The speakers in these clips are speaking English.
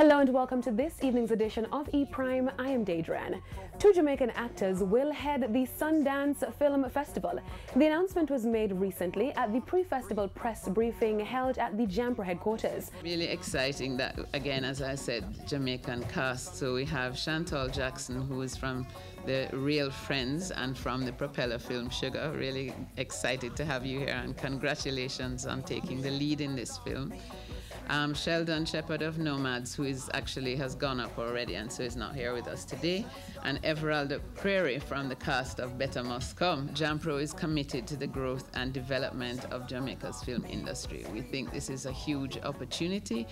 Hello and welcome to this evening's edition of E-Prime. I am Daedran. Two Jamaican actors will head the Sundance Film Festival. The announcement was made recently at the pre-festival press briefing held at the Jamaica headquarters. Really exciting that, again, as I said, Jamaican cast. So we have Chantal Jackson, who is from the Real Friends and from the Propeller film Sugar. Really excited to have you here, and congratulations on taking the lead in this film. Sheldon Shepherd of Nomads, who has gone up already and so is not here with us today, and Everald Prairie from the cast of Better Must Come. Jampro is committed to the growth and development of Jamaica's film industry. We think this is a huge opportunity.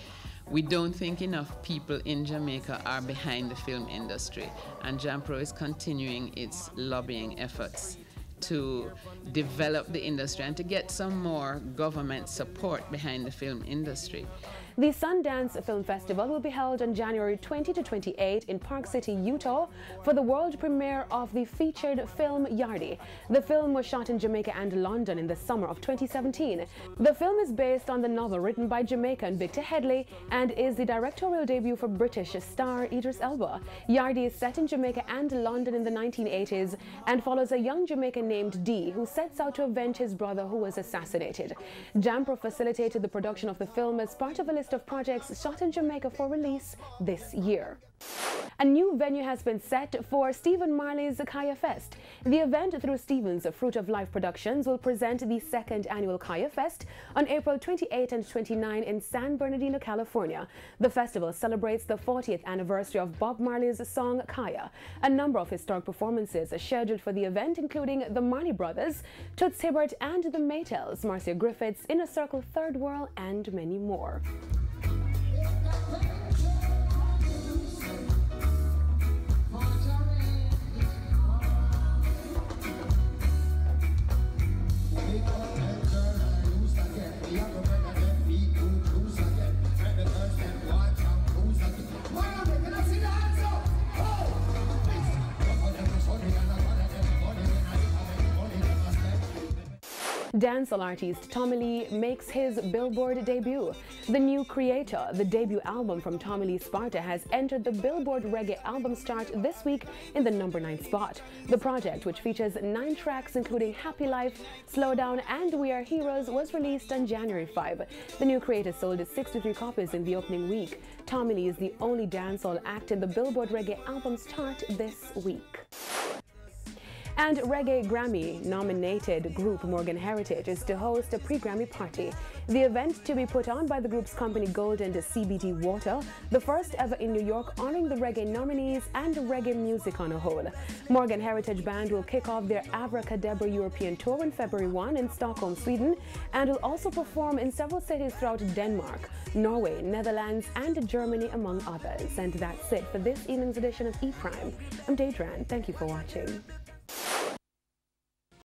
We don't think enough people in Jamaica are behind the film industry, and Jampro is continuing its lobbying efforts to develop the industry and to get some more government support behind the film industry. The Sundance Film Festival will be held on January 20 to 28 in Park City, Utah for the world premiere of the featured film Yardie. The film was shot in Jamaica and London in the summer of 2017. The film is based on the novel written by Jamaican Victor Headley and is the directorial debut for British star Idris Elba. Yardie is set in Jamaica and London in the 1980s and follows a young Jamaican named Dee who sets out to avenge his brother who was assassinated. Jampro facilitated the production of the film as part of a list of projects shot in Jamaica for release this year. A new venue has been set for Stephen Marley's Kaya Fest. The event, through Stephen's Fruit of Life Productions, will present the second annual Kaya Fest on April 28 and 29 in San Bernardino, California. The festival celebrates the 40th anniversary of Bob Marley's song Kaya. A number of historic performances are scheduled for the event, including the Marley Brothers, Toots Hibbert and the Maytals, Marcia Griffiths, Inner Circle, Third World, and many more. Dancehall artist Tommy Lee makes his Billboard debut. The new Creator, the debut album from Tommy Lee Sparta, has entered the Billboard Reggae Albums chart this week in the number 9 spot. The project, which features 9 tracks including Happy Life, Slow Down and We Are Heroes, was released on January 5. The new Creator sold 63 copies in the opening week. Tommy Lee is the only dancehall act in the Billboard Reggae Albums chart this week. And Reggae Grammy-nominated group Morgan Heritage is to host a pre-Grammy party. The event, to be put on by the group's company Gold and CBD Water, the first ever in New York, honoring the reggae nominees and reggae music on a whole. Morgan Heritage Band will kick off their Abracadabra European Tour on February 1 in Stockholm, Sweden, and will also perform in several cities throughout Denmark, Norway, Netherlands, and Germany, among others. And that's it for this evening's edition of E-Prime. I'm Daedran. Thank you for watching.